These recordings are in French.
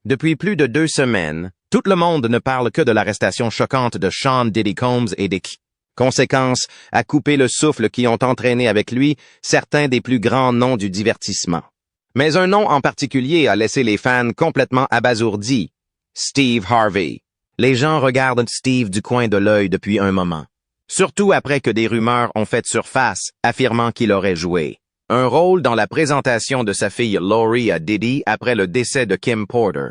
Depuis plus de 2 semaines, tout le monde ne parle que de l'arrestation choquante de Sean Diddy Combs et des conséquences à couper le souffle qui ont entraîné avec lui certains des plus grands noms du divertissement. Mais un nom en particulier a laissé les fans complètement abasourdis. Steve Harvey. Les gens regardent Steve du coin de l'œil depuis un moment. Surtout après que des rumeurs ont fait surface affirmant qu'il aurait joué un rôle dans la présentation de sa fille Lori à Diddy après le décès de Kim Porter.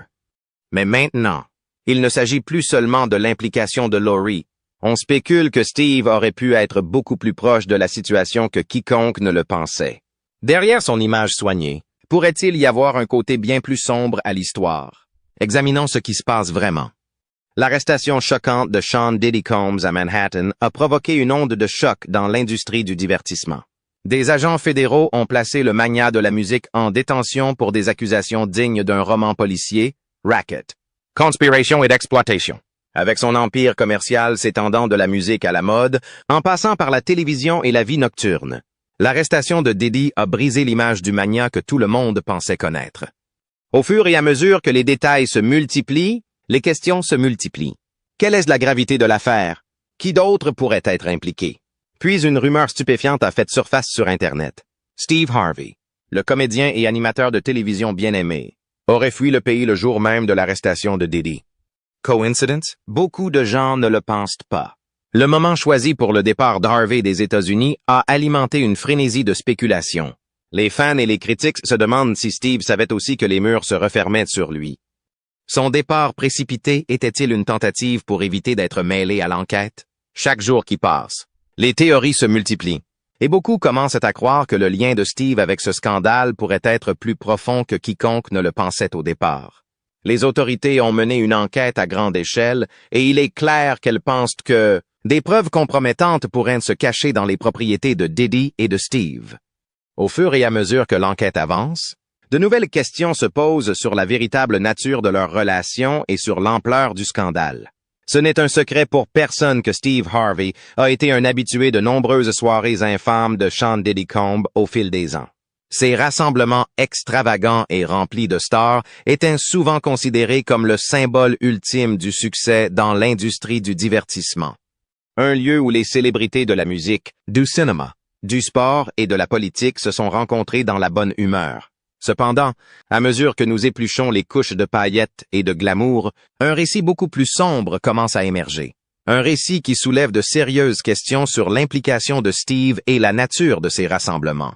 Mais maintenant, il ne s'agit plus seulement de l'implication de Lori. On spécule que Steve aurait pu être beaucoup plus proche de la situation que quiconque ne le pensait. Derrière son image soignée, pourrait-il y avoir un côté bien plus sombre à l'histoire? Examinons ce qui se passe vraiment. L'arrestation choquante de Sean Diddy Combs à Manhattan a provoqué une onde de choc dans l'industrie du divertissement. Des agents fédéraux ont placé le magnat de la musique en détention pour des accusations dignes d'un roman policier, Racket, conspiration et d'exploitation. Avec son empire commercial s'étendant de la musique à la mode, en passant par la télévision et la vie nocturne, l'arrestation de Diddy a brisé l'image du magnat que tout le monde pensait connaître. Au fur et à mesure que les détails se multiplient, les questions se multiplient. Quelle est la gravité de l'affaire? Qui d'autre pourrait être impliqué? Puis une rumeur stupéfiante a fait surface sur Internet. Steve Harvey, le comédien et animateur de télévision bien-aimé, aurait fui le pays le jour même de l'arrestation de Diddy. Coincidence? Beaucoup de gens ne le pensent pas. Le moment choisi pour le départ d'Harvey des États-Unis a alimenté une frénésie de spéculation. Les fans et les critiques se demandent si Steve savait aussi que les murs se refermaient sur lui. Son départ précipité était-il une tentative pour éviter d'être mêlé à l'enquête? Chaque jour qui passe, les théories se multiplient, et beaucoup commencent à croire que le lien de Steve avec ce scandale pourrait être plus profond que quiconque ne le pensait au départ. Les autorités ont mené une enquête à grande échelle, et il est clair qu'elles pensent que des preuves compromettantes pourraient se cacher dans les propriétés de Diddy et de Steve. Au fur et à mesure que l'enquête avance, de nouvelles questions se posent sur la véritable nature de leur relation et sur l'ampleur du scandale. Ce n'est un secret pour personne que Steve Harvey a été un habitué de nombreuses soirées infâmes de Sean Diddy Combs au fil des ans. Ces rassemblements extravagants et remplis de stars étaient souvent considérés comme le symbole ultime du succès dans l'industrie du divertissement. Un lieu où les célébrités de la musique, du cinéma, du sport et de la politique se sont rencontrés dans la bonne humeur. Cependant, à mesure que nous épluchons les couches de paillettes et de glamour, un récit beaucoup plus sombre commence à émerger. Un récit qui soulève de sérieuses questions sur l'implication de Steve et la nature de ces rassemblements.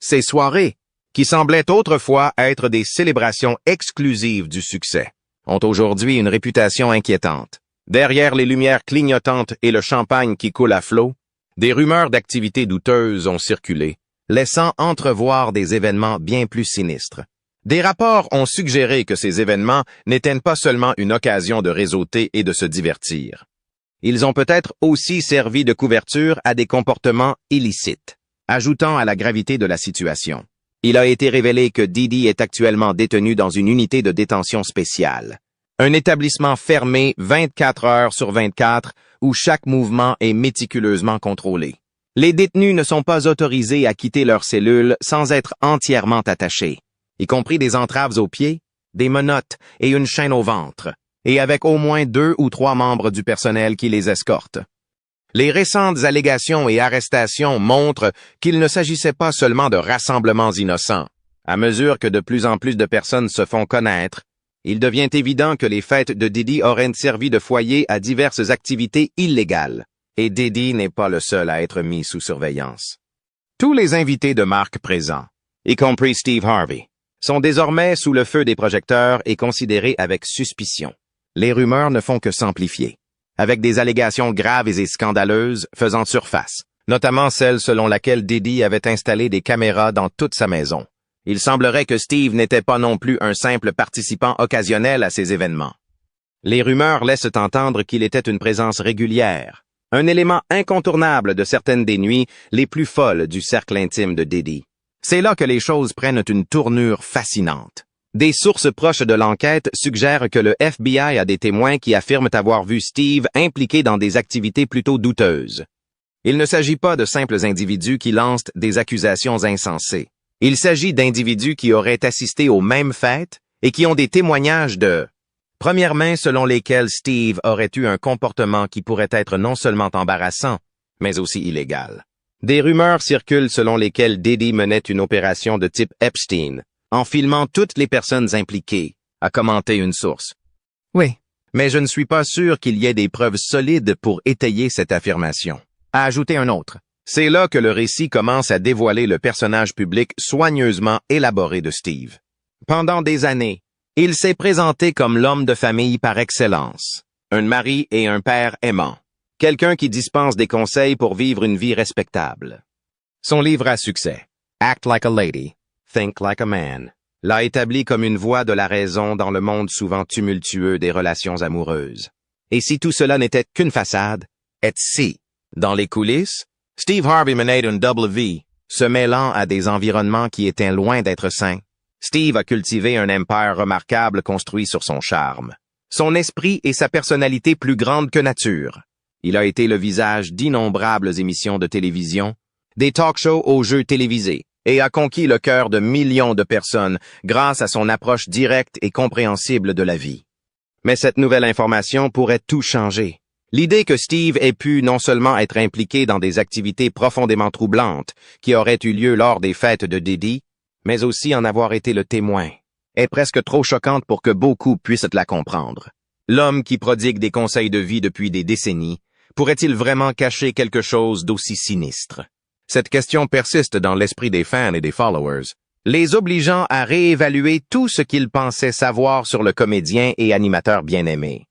Ces soirées, qui semblaient autrefois être des célébrations exclusives du succès, ont aujourd'hui une réputation inquiétante. Derrière les lumières clignotantes et le champagne qui coule à flot, des rumeurs d'activités douteuses ont circulé, laissant entrevoir des événements bien plus sinistres. Des rapports ont suggéré que ces événements n'étaient pas seulement une occasion de réseauter et de se divertir. Ils ont peut-être aussi servi de couverture à des comportements illicites, ajoutant à la gravité de la situation. Il a été révélé que Diddy est actuellement détenu dans une unité de détention spéciale, un établissement fermé 24 heures sur 24 où chaque mouvement est méticuleusement contrôlé. Les détenus ne sont pas autorisés à quitter leur cellule sans être entièrement attachés, y compris des entraves aux pieds, des menottes et une chaîne au ventre, et avec au moins 2 ou 3 membres du personnel qui les escortent. Les récentes allégations et arrestations montrent qu'il ne s'agissait pas seulement de rassemblements innocents. À mesure que de plus en plus de personnes se font connaître, il devient évident que les fêtes de Diddy auraient servi de foyer à diverses activités illégales. Et Diddy n'est pas le seul à être mis sous surveillance. Tous les invités de marque présents, y compris Steve Harvey, sont désormais sous le feu des projecteurs et considérés avec suspicion. Les rumeurs ne font que s'amplifier, avec des allégations graves et scandaleuses faisant surface, notamment celle selon laquelle Diddy avait installé des caméras dans toute sa maison. Il semblerait que Steve n'était pas non plus un simple participant occasionnel à ces événements. Les rumeurs laissent entendre qu'il était une présence régulière, un élément incontournable de certaines des nuits les plus folles du cercle intime de Diddy. C'est là que les choses prennent une tournure fascinante. Des sources proches de l'enquête suggèrent que le FBI a des témoins qui affirment avoir vu Steve impliqué dans des activités plutôt douteuses. Il ne s'agit pas de simples individus qui lancent des accusations insensées. Il s'agit d'individus qui auraient assisté aux mêmes fêtes et qui ont des témoignages de première main selon lesquels Steve aurait eu un comportement qui pourrait être non seulement embarrassant, mais aussi illégal. Des rumeurs circulent selon lesquelles Diddy menait une opération de type Epstein, en filmant toutes les personnes impliquées, a commenté une source. Oui, mais je ne suis pas sûr qu'il y ait des preuves solides pour étayer cette affirmation. A ajouté un autre. C'est là que le récit commence à dévoiler le personnage public soigneusement élaboré de Steve. Pendant des années, il s'est présenté comme l'homme de famille par excellence, un mari et un père aimant, quelqu'un qui dispense des conseils pour vivre une vie respectable. Son livre à succès, Act Like a Lady, Think Like a Man, l'a établi comme une voix de la raison dans le monde souvent tumultueux des relations amoureuses. Et si tout cela n'était qu'une façade, et si, dans les coulisses, Steve Harvey menait une double vie, se mêlant à des environnements qui étaient loin d'être sains, Steve a cultivé un empire remarquable construit sur son charme, son esprit et sa personnalité plus grande que nature. Il a été le visage d'innombrables émissions de télévision, des talk-shows aux jeux télévisés, et a conquis le cœur de millions de personnes grâce à son approche directe et compréhensible de la vie. Mais cette nouvelle information pourrait tout changer. L'idée que Steve ait pu non seulement être impliqué dans des activités profondément troublantes qui auraient eu lieu lors des fêtes de Diddy, mais aussi en avoir été le témoin, est presque trop choquante pour que beaucoup puissent la comprendre. L'homme qui prodigue des conseils de vie depuis des décennies, pourrait-il vraiment cacher quelque chose d'aussi sinistre? Cette question persiste dans l'esprit des fans et des followers, les obligeant à réévaluer tout ce qu'ils pensaient savoir sur le comédien et animateur bien-aimé.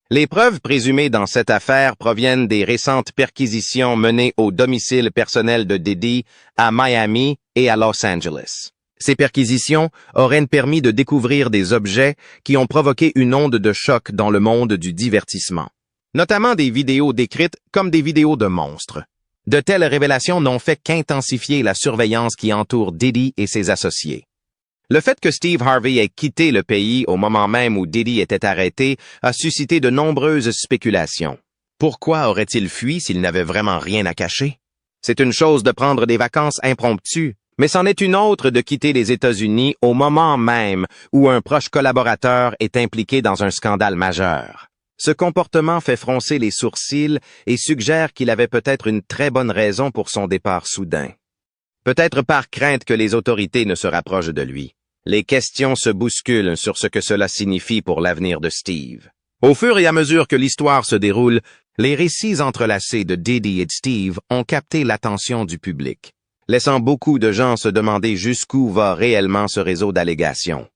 Les preuves présumées dans cette affaire proviennent des récentes perquisitions menées au domicile personnel de Diddy à Miami et à Los Angeles. Ces perquisitions auraient permis de découvrir des objets qui ont provoqué une onde de choc dans le monde du divertissement, notamment des vidéos décrites comme des vidéos de monstres. De telles révélations n'ont fait qu'intensifier la surveillance qui entoure Diddy et ses associés. Le fait que Steve Harvey ait quitté le pays au moment même où Diddy était arrêté a suscité de nombreuses spéculations. Pourquoi aurait-il fui s'il n'avait vraiment rien à cacher? C'est une chose de prendre des vacances impromptues, mais c'en est une autre de quitter les États-Unis au moment même où un proche collaborateur est impliqué dans un scandale majeur. Ce comportement fait froncer les sourcils et suggère qu'il avait peut-être une très bonne raison pour son départ soudain. Peut-être par crainte que les autorités ne se rapprochent de lui. Les questions se bousculent sur ce que cela signifie pour l'avenir de Steve. Au fur et à mesure que l'histoire se déroule, les récits entrelacés de Diddy et de Steve ont capté l'attention du public, laissant beaucoup de gens se demander jusqu'où va réellement ce réseau d'allégations.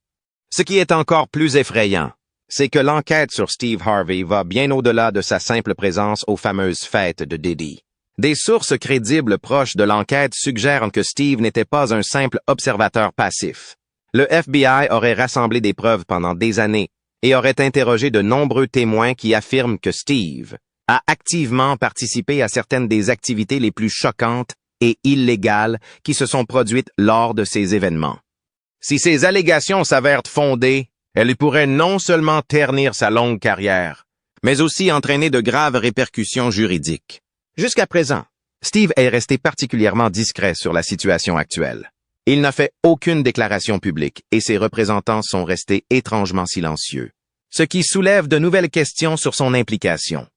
Ce qui est encore plus effrayant, c'est que l'enquête sur Steve Harvey va bien au-delà de sa simple présence aux fameuses fêtes de Diddy. Des sources crédibles proches de l'enquête suggèrent que Steve n'était pas un simple observateur passif. Le FBI aurait rassemblé des preuves pendant des années et aurait interrogé de nombreux témoins qui affirment que Steve a activement participé à certaines des activités les plus choquantes et illégales qui se sont produites lors de ces événements. Si ces allégations s'avèrent fondées, elles pourraient non seulement ternir sa longue carrière, mais aussi entraîner de graves répercussions juridiques. Jusqu'à présent, Steve est resté particulièrement discret sur la situation actuelle. Il n'a fait aucune déclaration publique et ses représentants sont restés étrangement silencieux, ce qui soulève de nouvelles questions sur son implication.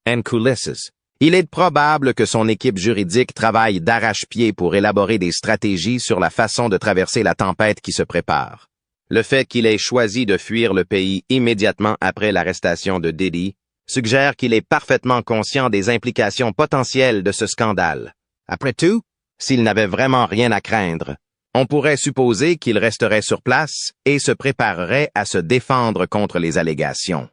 En coulisses, il est probable que son équipe juridique travaille d'arrache-pied pour élaborer des stratégies sur la façon de traverser la tempête qui se prépare. Le fait qu'il ait choisi de fuir le pays immédiatement après l'arrestation de Diddy suggère qu'il est parfaitement conscient des implications potentielles de ce scandale. Après tout, s'il n'avait vraiment rien à craindre, on pourrait supposer qu'il resterait sur place et se préparerait à se défendre contre les allégations.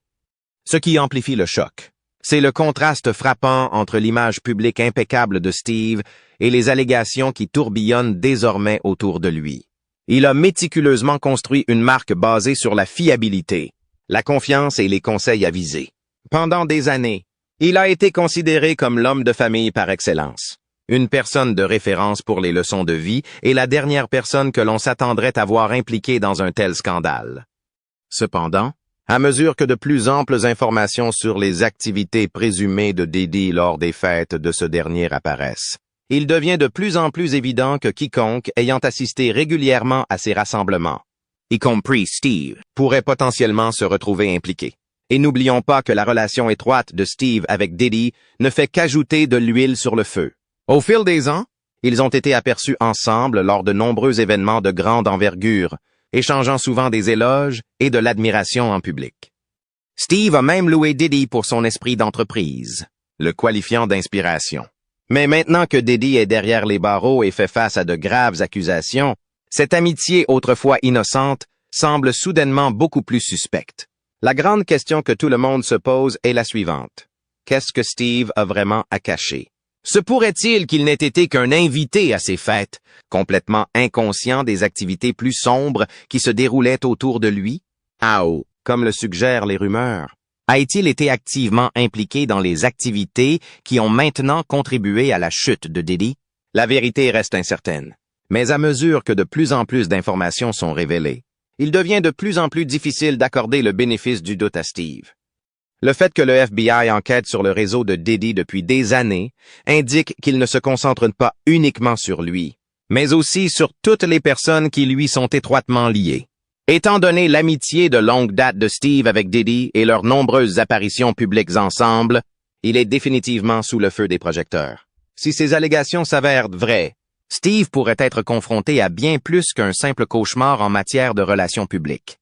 Ce qui amplifie le choc, c'est le contraste frappant entre l'image publique impeccable de Steve et les allégations qui tourbillonnent désormais autour de lui. Il a méticuleusement construit une marque basée sur la fiabilité, la confiance et les conseils avisés. Pendant des années, il a été considéré comme l'homme de famille par excellence, une personne de référence pour les leçons de vie et la dernière personne que l'on s'attendrait à voir impliquée dans un tel scandale. Cependant, à mesure que de plus amples informations sur les activités présumées de Diddy lors des fêtes de ce dernier apparaissent, il devient de plus en plus évident que quiconque ayant assisté régulièrement à ces rassemblements y compris Steve, pourraient potentiellement se retrouver impliqués. Et n'oublions pas que la relation étroite de Steve avec Diddy ne fait qu'ajouter de l'huile sur le feu. Au fil des ans, ils ont été aperçus ensemble lors de nombreux événements de grande envergure, échangeant souvent des éloges et de l'admiration en public. Steve a même loué Diddy pour son esprit d'entreprise, le qualifiant d'inspiration. Mais maintenant que Diddy est derrière les barreaux et fait face à de graves accusations, cette amitié autrefois innocente semble soudainement beaucoup plus suspecte. La grande question que tout le monde se pose est la suivante. Qu'est-ce que Steve a vraiment à cacher? Se pourrait-il qu'il n'ait été qu'un invité à ces fêtes, complètement inconscient des activités plus sombres qui se déroulaient autour de lui? Ou, comme le suggèrent les rumeurs, a-t-il été activement impliqué dans les activités qui ont maintenant contribué à la chute de Diddy? La vérité reste incertaine. Mais à mesure que de plus en plus d'informations sont révélées, il devient de plus en plus difficile d'accorder le bénéfice du doute à Steve. Le fait que le FBI enquête sur le réseau de Diddy depuis des années indique qu'il ne se concentre pas uniquement sur lui, mais aussi sur toutes les personnes qui lui sont étroitement liées. Étant donné l'amitié de longue date de Steve avec Diddy et leurs nombreuses apparitions publiques ensemble, il est définitivement sous le feu des projecteurs. Si ces allégations s'avèrent vraies, Steve pourrait être confronté à bien plus qu'un simple cauchemar en matière de relations publiques.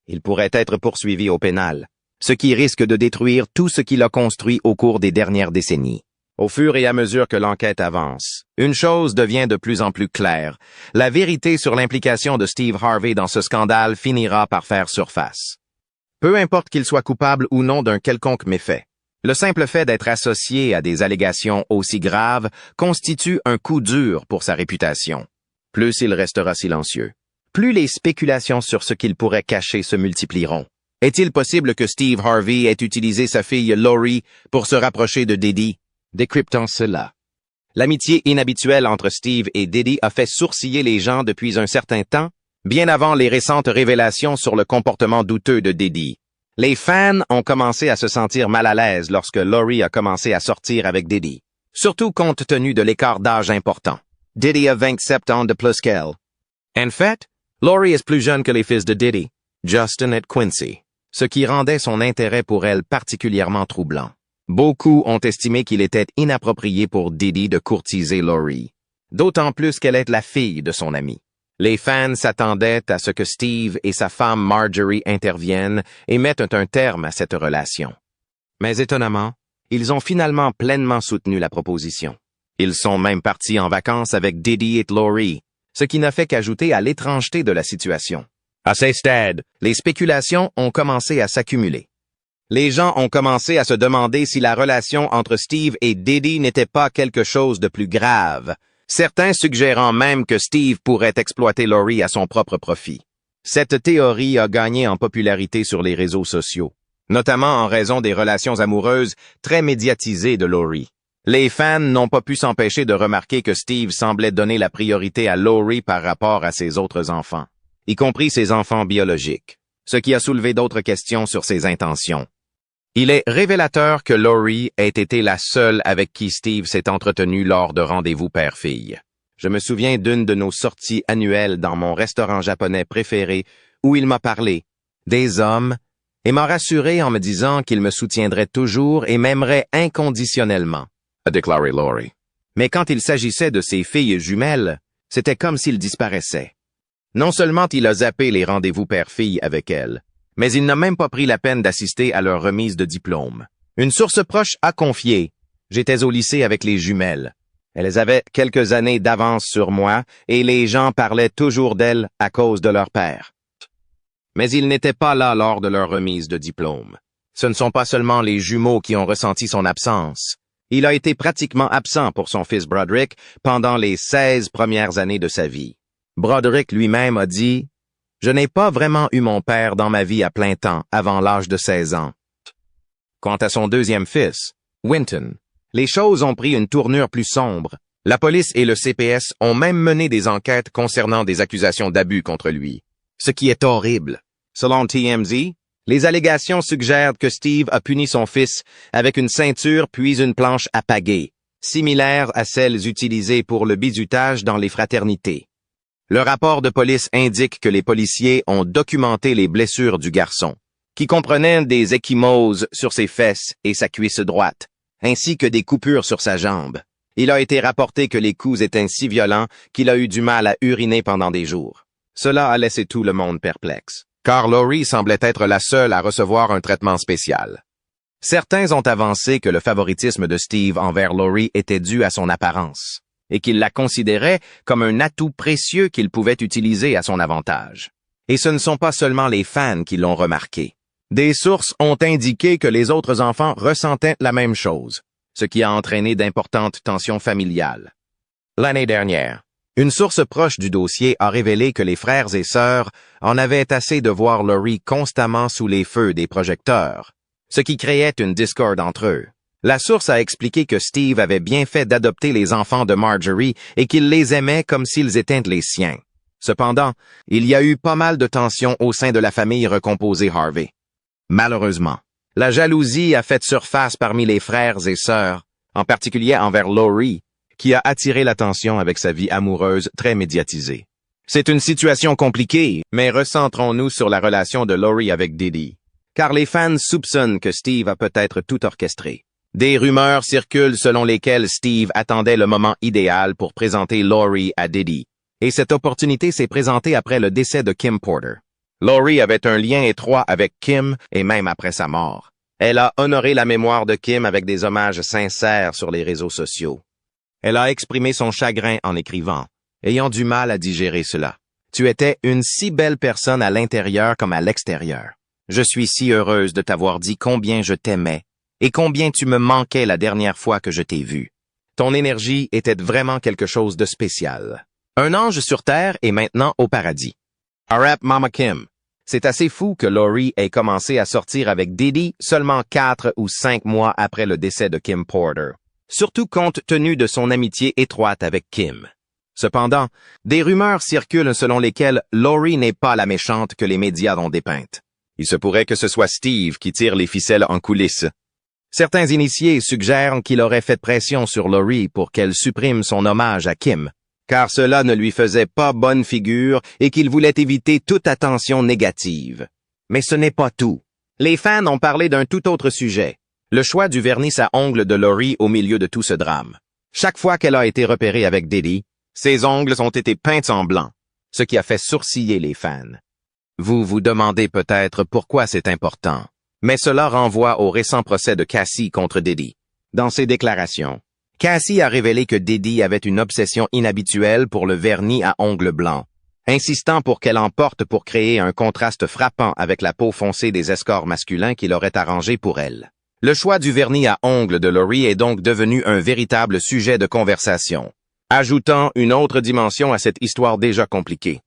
Il pourrait être poursuivi au pénal, ce qui risque de détruire tout ce qu'il a construit au cours des dernières décennies. Au fur et à mesure que l'enquête avance, une chose devient de plus en plus claire. La vérité sur l'implication de Steve Harvey dans ce scandale finira par faire surface. Peu importe qu'il soit coupable ou non d'un quelconque méfait, le simple fait d'être associé à des allégations aussi graves constitue un coup dur pour sa réputation. Plus il restera silencieux, plus les spéculations sur ce qu'il pourrait cacher se multiplieront. Est-il possible que Steve Harvey ait utilisé sa fille Lori pour se rapprocher de Diddy? Décryptons cela. L'amitié inhabituelle entre Steve et Diddy a fait sourciller les gens depuis un certain temps, bien avant les récentes révélations sur le comportement douteux de Diddy. Les fans ont commencé à se sentir mal à l'aise lorsque Lori a commencé à sortir avec Diddy, surtout compte tenu de l'écart d'âge important. Diddy a 27 ans de plus qu'elle. En fait, Lori est plus jeune que les fils de Diddy, Justin et Quincy, ce qui rendait son intérêt pour elle particulièrement troublant. Beaucoup ont estimé qu'il était inapproprié pour Diddy de courtiser Lori, d'autant plus qu'elle est la fille de son ami. Les fans s'attendaient à ce que Steve et sa femme Marjorie interviennent et mettent un terme à cette relation. Mais étonnamment, ils ont finalement pleinement soutenu la proposition. Ils sont même partis en vacances avec Diddy et Lori, ce qui n'a fait qu'ajouter à l'étrangeté de la situation. À ces stades, les spéculations ont commencé à s'accumuler. Les gens ont commencé à se demander si la relation entre Steve et Diddy n'était pas quelque chose de plus grave, certains suggérant même que Steve pourrait exploiter Lori à son propre profit. Cette théorie a gagné en popularité sur les réseaux sociaux, notamment en raison des relations amoureuses très médiatisées de Lori. Les fans n'ont pas pu s'empêcher de remarquer que Steve semblait donner la priorité à Lori par rapport à ses autres enfants, y compris ses enfants biologiques, ce qui a soulevé d'autres questions sur ses intentions. Il est révélateur que Lori ait été la seule avec qui Steve s'est entretenu lors de rendez-vous père-fille. Je me souviens d'une de nos sorties annuelles dans mon restaurant japonais préféré où il m'a parlé des hommes et m'a rassuré en me disant qu'il me soutiendrait toujours et m'aimerait inconditionnellement, a déclaré Lori. Mais quand il s'agissait de ses filles jumelles, c'était comme s'il disparaissait. Non seulement il a zappé les rendez-vous père-fille avec elles, mais il n'a même pas pris la peine d'assister à leur remise de diplôme. Une source proche a confié « J'étais au lycée avec les jumelles. Elles avaient quelques années d'avance sur moi et les gens parlaient toujours d'elles à cause de leur père. » Mais ils n'étaient pas là lors de leur remise de diplôme. Ce ne sont pas seulement les jumeaux qui ont ressenti son absence. Il a été pratiquement absent pour son fils Broderick pendant les 16 premières années de sa vie. Broderick lui-même a dit « Je n'ai pas vraiment eu mon père dans ma vie à plein temps avant l'âge de 16 ans. » Quant à son deuxième fils, Wynton, les choses ont pris une tournure plus sombre. La police et le CPS ont même mené des enquêtes concernant des accusations d'abus contre lui, ce qui est horrible. Selon TMZ, les allégations suggèrent que Steve a puni son fils avec une ceinture puis une planche à pagaie, similaire à celles utilisées pour le bizutage dans les fraternités. Le rapport de police indique que les policiers ont documenté les blessures du garçon, qui comprenaient des ecchymoses sur ses fesses et sa cuisse droite, ainsi que des coupures sur sa jambe. Il a été rapporté que les coups étaient si violents qu'il a eu du mal à uriner pendant des jours. Cela a laissé tout le monde perplexe, car Lori semblait être la seule à recevoir un traitement spécial. Certains ont avancé que le favoritisme de Steve envers Lori était dû à son apparence, et qu'il la considérait comme un atout précieux qu'il pouvait utiliser à son avantage. Et ce ne sont pas seulement les fans qui l'ont remarqué. Des sources ont indiqué que les autres enfants ressentaient la même chose, ce qui a entraîné d'importantes tensions familiales. L'année dernière, une source proche du dossier a révélé que les frères et sœurs en avaient assez de voir Lori constamment sous les feux des projecteurs, ce qui créait une discorde entre eux. La source a expliqué que Steve avait bien fait d'adopter les enfants de Marjorie et qu'il les aimait comme s'ils étaient les siens. Cependant, il y a eu pas mal de tensions au sein de la famille recomposée Harvey. Malheureusement, la jalousie a fait surface parmi les frères et sœurs, en particulier envers Lori, qui a attiré l'attention avec sa vie amoureuse très médiatisée. C'est une situation compliquée, mais recentrons-nous sur la relation de Lori avec Diddy, car les fans soupçonnent que Steve a peut-être tout orchestré. Des rumeurs circulent selon lesquelles Steve attendait le moment idéal pour présenter Lori à Diddy, et cette opportunité s'est présentée après le décès de Kim Porter. Lori avait un lien étroit avec Kim, et même après sa mort. Elle a honoré la mémoire de Kim avec des hommages sincères sur les réseaux sociaux. Elle a exprimé son chagrin en écrivant, ayant du mal à digérer cela. « Tu étais une si belle personne à l'intérieur comme à l'extérieur. Je suis si heureuse de t'avoir dit combien je t'aimais et combien tu me manquais la dernière fois que je t'ai vu. Ton énergie était vraiment quelque chose de spécial. Un ange sur terre et maintenant au paradis. R.I.P. Mama Kim. » C'est assez fou que Lori ait commencé à sortir avec Diddy seulement 4 ou 5 mois après le décès de Kim Porter, surtout compte tenu de son amitié étroite avec Kim. Cependant, des rumeurs circulent selon lesquelles Lori n'est pas la méchante que les médias ont dépeinte. Il se pourrait que ce soit Steve qui tire les ficelles en coulisses. Certains initiés suggèrent qu'il aurait fait pression sur Lori pour qu'elle supprime son hommage à Kim, car cela ne lui faisait pas bonne figure et qu'il voulait éviter toute attention négative. Mais ce n'est pas tout. Les fans ont parlé d'un tout autre sujet, le choix du vernis à ongles de Lori au milieu de tout ce drame. Chaque fois qu'elle a été repérée avec Diddy, ses ongles ont été peints en blanc, ce qui a fait sourciller les fans. Vous vous demandez peut-être pourquoi c'est important, mais cela renvoie au récent procès de Cassie contre Diddy. Dans ses déclarations, Cassie a révélé que Diddy avait une obsession inhabituelle pour le vernis à ongles blancs, insistant pour qu'elle en porte pour créer un contraste frappant avec la peau foncée des escorts masculins qu'il aurait arrangé pour elle. Le choix du vernis à ongles de Lori est donc devenu un véritable sujet de conversation, ajoutant une autre dimension à cette histoire déjà compliquée.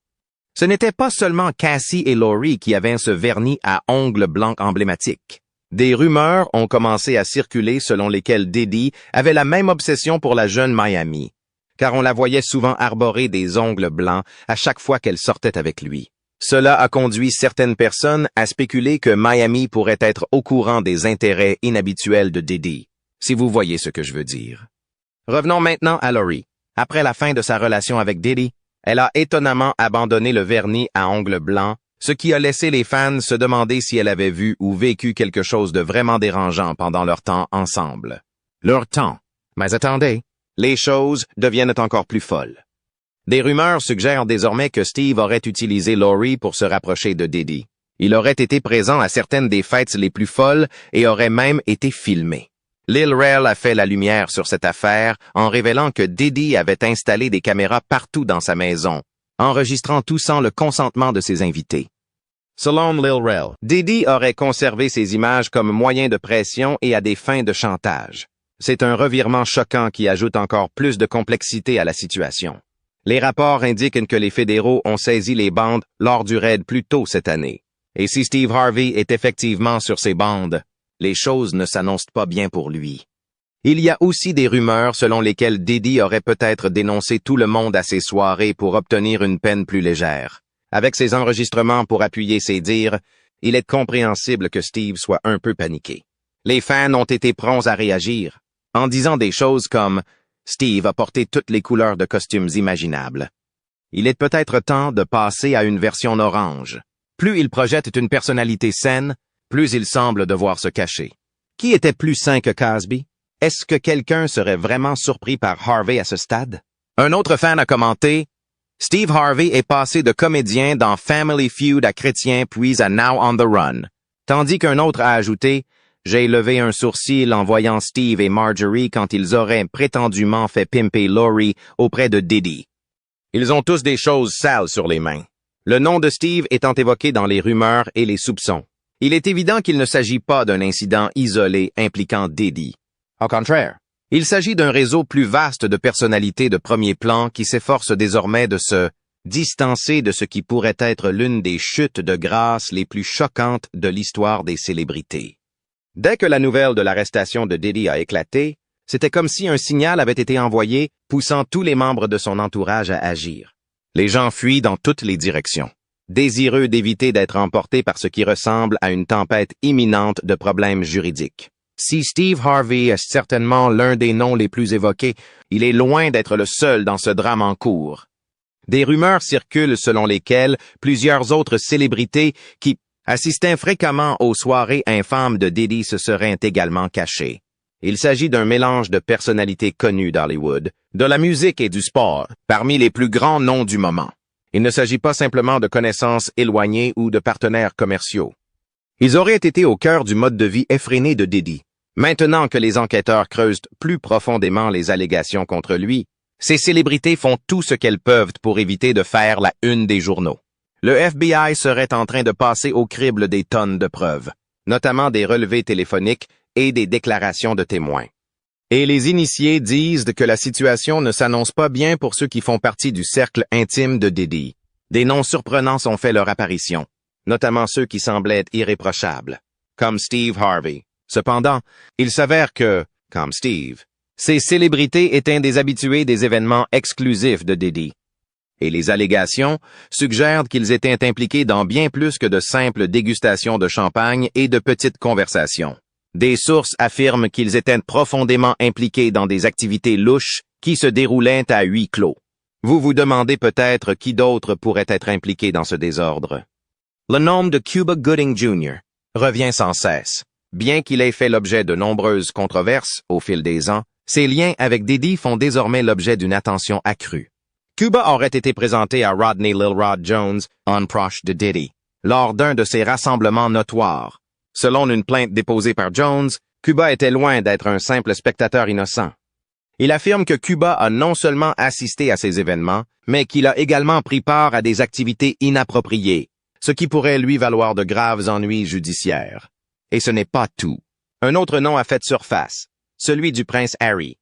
Ce n'était pas seulement Cassie et Lori qui avaient ce vernis à ongles blancs emblématique. Des rumeurs ont commencé à circuler selon lesquelles Diddy avait la même obsession pour la jeune Miami, car on la voyait souvent arborer des ongles blancs à chaque fois qu'elle sortait avec lui. Cela a conduit certaines personnes à spéculer que Miami pourrait être au courant des intérêts inhabituels de Diddy, si vous voyez ce que je veux dire. Revenons maintenant à Lori. Après la fin de sa relation avec Diddy, elle a étonnamment abandonné le vernis à ongles blancs, ce qui a laissé les fans se demander si elle avait vu ou vécu quelque chose de vraiment dérangeant pendant leur temps ensemble. Leur temps. Mais attendez, les choses deviennent encore plus folles. Des rumeurs suggèrent désormais que Steve aurait utilisé Lori pour se rapprocher de Diddy. Il aurait été présent à certaines des fêtes les plus folles et aurait même été filmé. Lil Rel a fait la lumière sur cette affaire en révélant que Diddy avait installé des caméras partout dans sa maison, enregistrant tout sans le consentement de ses invités. Selon Lil Rel, Diddy aurait conservé ces images comme moyen de pression et à des fins de chantage. C'est un revirement choquant qui ajoute encore plus de complexité à la situation. Les rapports indiquent que les fédéraux ont saisi les bandes lors du raid plus tôt cette année. Et si Steve Harvey est effectivement sur ces bandes, les choses ne s'annoncent pas bien pour lui. Il y a aussi des rumeurs selon lesquelles Diddy aurait peut-être dénoncé tout le monde à ses soirées pour obtenir une peine plus légère. Avec ses enregistrements pour appuyer ses dires, il est compréhensible que Steve soit un peu paniqué. Les fans ont été prompts à réagir, en disant des choses comme « Steve a porté toutes les couleurs de costumes imaginables ». Il est peut-être temps de passer à une version orange. Plus il projette une personnalité saine, plus il semble devoir se cacher. Qui était plus sain que Cosby? Est-ce que quelqu'un serait vraiment surpris par Harvey à ce stade? Un autre fan a commenté « Steve Harvey est passé de comédien dans Family Feud à chrétien puis à Now on the Run. » Tandis qu'un autre a ajouté « J'ai levé un sourcil en voyant Steve et Marjorie quand ils auraient prétendument fait pimper Lori auprès de Diddy. » Ils ont tous des choses sales sur les mains. Le nom de Steve étant évoqué dans les rumeurs et les soupçons. Il est évident qu'il ne s'agit pas d'un incident isolé impliquant Diddy. Au contraire, il s'agit d'un réseau plus vaste de personnalités de premier plan qui s'efforcent désormais de se distancer de ce qui pourrait être l'une des chutes de grâce les plus choquantes de l'histoire des célébrités. Dès que la nouvelle de l'arrestation de Diddy a éclaté, c'était comme si un signal avait été envoyé poussant tous les membres de son entourage à agir. Les gens fuient dans toutes les directions, désireux d'éviter d'être emportés par ce qui ressemble à une tempête imminente de problèmes juridiques. Si Steve Harvey est certainement l'un des noms les plus évoqués, il est loin d'être le seul dans ce drame en cours. Des rumeurs circulent selon lesquelles plusieurs autres célébrités qui assistaient fréquemment aux soirées infâmes de Diddy se seraient également cachées. Il s'agit d'un mélange de personnalités connues d'Hollywood, de la musique et du sport, parmi les plus grands noms du moment. Il ne s'agit pas simplement de connaissances éloignées ou de partenaires commerciaux. Ils auraient été au cœur du mode de vie effréné de Diddy. Maintenant que les enquêteurs creusent plus profondément les allégations contre lui, ces célébrités font tout ce qu'elles peuvent pour éviter de faire la une des journaux. Le FBI serait en train de passer au crible des tonnes de preuves, notamment des relevés téléphoniques et des déclarations de témoins. Et les initiés disent que la situation ne s'annonce pas bien pour ceux qui font partie du cercle intime de Diddy. Des noms surprenants ont fait leur apparition, notamment ceux qui semblaient être irréprochables, comme Steve Harvey. Cependant, il s'avère que, comme Steve, ces célébrités étaient des habitués des événements exclusifs de Diddy. Et les allégations suggèrent qu'ils étaient impliqués dans bien plus que de simples dégustations de champagne et de petites conversations. Des sources affirment qu'ils étaient profondément impliqués dans des activités louches qui se déroulaient à huis clos. Vous vous demandez peut-être qui d'autre pourrait être impliqué dans ce désordre. Le nom de Cuba Gooding Jr. revient sans cesse. Bien qu'il ait fait l'objet de nombreuses controverses au fil des ans, ses liens avec Diddy font désormais l'objet d'une attention accrue. Cuba aurait été présenté à Rodney Lil Rod Jones, un proche de Diddy, lors d'un de ses rassemblements notoires. Selon une plainte déposée par Jones, Cuba était loin d'être un simple spectateur innocent. Il affirme que Cuba a non seulement assisté à ces événements, mais qu'il a également pris part à des activités inappropriées, ce qui pourrait lui valoir de graves ennuis judiciaires. Et ce n'est pas tout. Un autre nom a fait surface, celui du prince Harry.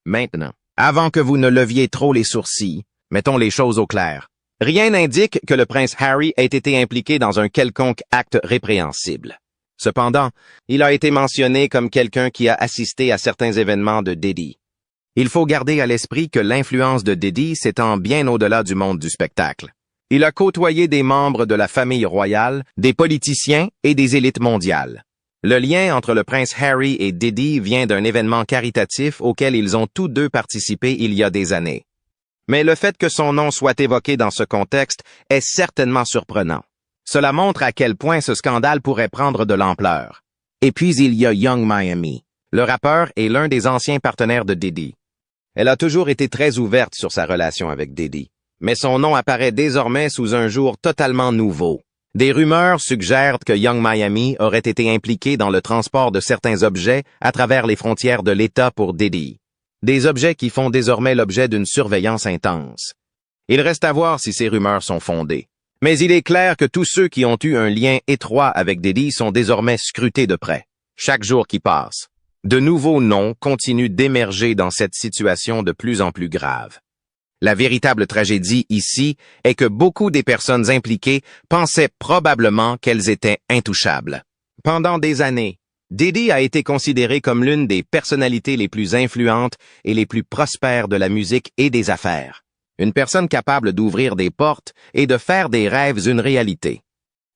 Maintenant, avant que vous ne leviez trop les sourcils, mettons les choses au clair. Rien n'indique que le prince Harry ait été impliqué dans un quelconque acte répréhensible. Cependant, il a été mentionné comme quelqu'un qui a assisté à certains événements de Diddy. Il faut garder à l'esprit que l'influence de Diddy s'étend bien au-delà du monde du spectacle. Il a côtoyé des membres de la famille royale, des politiciens et des élites mondiales. Le lien entre le prince Harry et Diddy vient d'un événement caritatif auquel ils ont tous deux participé il y a des années. Mais le fait que son nom soit évoqué dans ce contexte est certainement surprenant. Cela montre à quel point ce scandale pourrait prendre de l'ampleur. Et puis il y a Young Miami. Le rappeur est l'un des anciens partenaires de Diddy. Elle a toujours été très ouverte sur sa relation avec Diddy. Mais son nom apparaît désormais sous un jour totalement nouveau. Des rumeurs suggèrent que Young Miami aurait été impliqué dans le transport de certains objets à travers les frontières de l'État pour Diddy. Des objets qui font désormais l'objet d'une surveillance intense. Il reste à voir si ces rumeurs sont fondées. Mais il est clair que tous ceux qui ont eu un lien étroit avec Diddy sont désormais scrutés de près, chaque jour qui passe. De nouveaux noms continuent d'émerger dans cette situation de plus en plus grave. La véritable tragédie ici est que beaucoup des personnes impliquées pensaient probablement qu'elles étaient intouchables. Pendant des années, Diddy a été considéré comme l'une des personnalités les plus influentes et les plus prospères de la musique et des affaires. Une personne capable d'ouvrir des portes et de faire des rêves une réalité.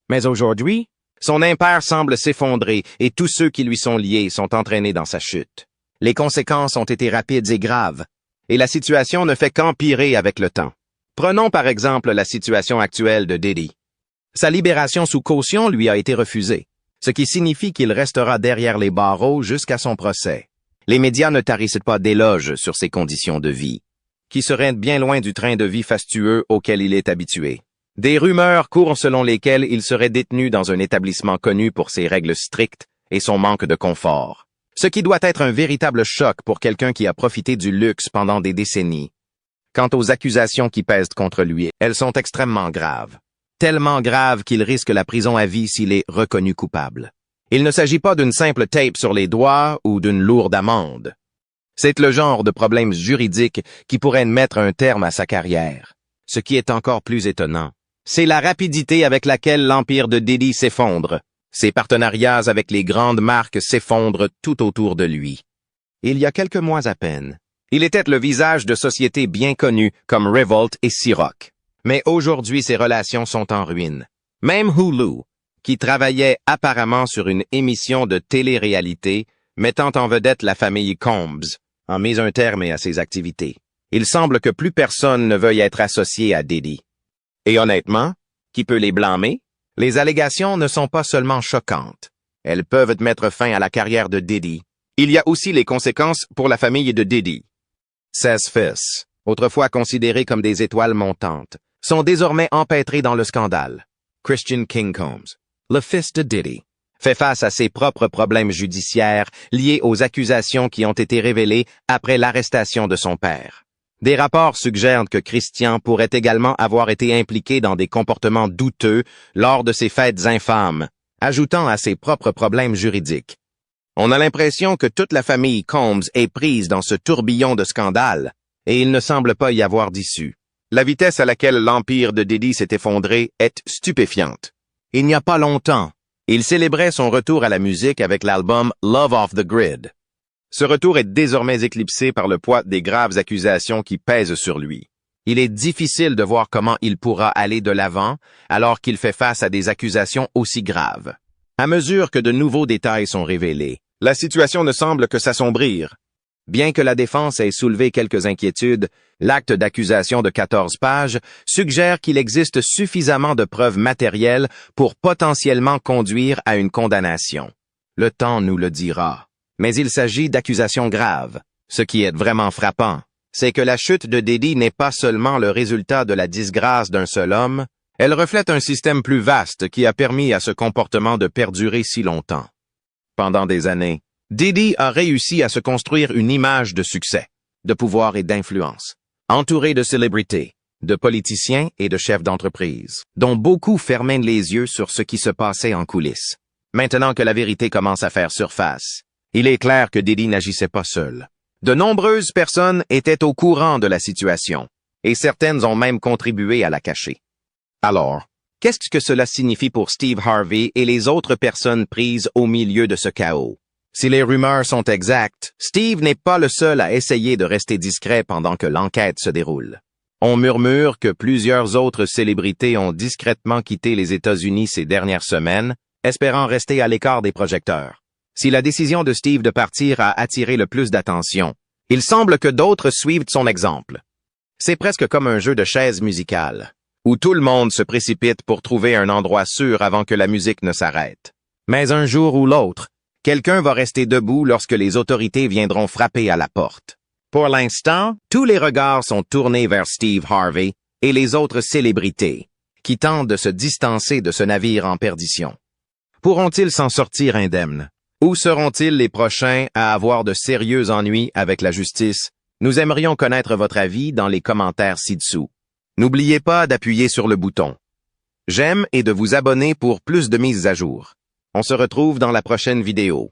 Mais aujourd'hui, son impère semble s'effondrer et tous ceux qui lui sont liés sont entraînés dans sa chute. Les conséquences ont été rapides et graves, et la situation ne fait qu'empirer avec le temps. Prenons par exemple la situation actuelle de Diddy. Sa libération sous caution lui a été refusée, ce qui signifie qu'il restera derrière les barreaux jusqu'à son procès. Les médias ne tarissent pas d'éloges sur ses conditions de vie, qui seraient bien loin du train de vie fastueux auquel il est habitué. Des rumeurs courent selon lesquelles il serait détenu dans un établissement connu pour ses règles strictes et son manque de confort, ce qui doit être un véritable choc pour quelqu'un qui a profité du luxe pendant des décennies. Quant aux accusations qui pèsent contre lui, elles sont extrêmement graves. Tellement graves qu'il risque la prison à vie s'il est reconnu coupable. Il ne s'agit pas d'une simple tape sur les doigts ou d'une lourde amende. C'est le genre de problème juridique qui pourrait mettre un terme à sa carrière. Ce qui est encore plus étonnant, c'est la rapidité avec laquelle l'empire de Diddy s'effondre. Ses partenariats avec les grandes marques s'effondrent tout autour de lui. Il y a quelques mois à peine, il était le visage de sociétés bien connues comme Revolt et Ciroc. Mais aujourd'hui, ses relations sont en ruine. Même Hulu, qui travaillait apparemment sur une émission de télé-réalité mettant en vedette la famille Combs, a mis un terme à ses activités. Il semble que plus personne ne veuille être associé à Diddy. Et honnêtement, qui peut les blâmer? Les allégations ne sont pas seulement choquantes. Elles peuvent mettre fin à la carrière de Diddy. Il y a aussi les conséquences pour la famille de Diddy. 16 fils, autrefois considérés comme des étoiles montantes, sont désormais empêtrés dans le scandale. Christian King Combs, le fils de Diddy, fait face à ses propres problèmes judiciaires liés aux accusations qui ont été révélées après l'arrestation de son père. Des rapports suggèrent que Christian pourrait également avoir été impliqué dans des comportements douteux lors de ses fêtes infâmes, ajoutant à ses propres problèmes juridiques. On a l'impression que toute la famille Combs est prise dans ce tourbillon de scandales, et il ne semble pas y avoir d'issue. La vitesse à laquelle l'empire de Diddy s'est effondré est stupéfiante. Il n'y a pas longtemps, il célébrait son retour à la musique avec l'album Love Off the Grid. Ce retour est désormais éclipsé par le poids des graves accusations qui pèsent sur lui. Il est difficile de voir comment il pourra aller de l'avant alors qu'il fait face à des accusations aussi graves. À mesure que de nouveaux détails sont révélés, la situation ne semble que s'assombrir. Bien que la défense ait soulevé quelques inquiétudes, l'acte d'accusation de 14 pages suggère qu'il existe suffisamment de preuves matérielles pour potentiellement conduire à une condamnation. Le temps nous le dira. Mais il s'agit d'accusations graves. Ce qui est vraiment frappant, c'est que la chute de Diddy n'est pas seulement le résultat de la disgrâce d'un seul homme, elle reflète un système plus vaste qui a permis à ce comportement de perdurer si longtemps. Pendant des années, Diddy a réussi à se construire une image de succès, de pouvoir et d'influence, entouré de célébrités, de politiciens et de chefs d'entreprise, dont beaucoup fermaient les yeux sur ce qui se passait en coulisses. Maintenant que la vérité commence à faire surface, il est clair que Diddy n'agissait pas seul. De nombreuses personnes étaient au courant de la situation, et certaines ont même contribué à la cacher. Alors, qu'est-ce que cela signifie pour Steve Harvey et les autres personnes prises au milieu de ce chaos? Si les rumeurs sont exactes, Steve n'est pas le seul à essayer de rester discret pendant que l'enquête se déroule. On murmure que plusieurs autres célébrités ont discrètement quitté les États-Unis ces dernières semaines, espérant rester à l'écart des projecteurs. Si la décision de Steve de partir a attiré le plus d'attention, il semble que d'autres suivent son exemple. C'est presque comme un jeu de chaises musicales, où tout le monde se précipite pour trouver un endroit sûr avant que la musique ne s'arrête. Mais un jour ou l'autre, quelqu'un va rester debout lorsque les autorités viendront frapper à la porte. Pour l'instant, tous les regards sont tournés vers Steve Harvey et les autres célébrités, qui tentent de se distancer de ce navire en perdition. Pourront-ils s'en sortir indemnes? Ou seront-ils les prochains à avoir de sérieux ennuis avec la justice? Nous aimerions connaître votre avis dans les commentaires ci-dessous. N'oubliez pas d'appuyer sur le bouton j'aime et de vous abonner pour plus de mises à jour. On se retrouve dans la prochaine vidéo.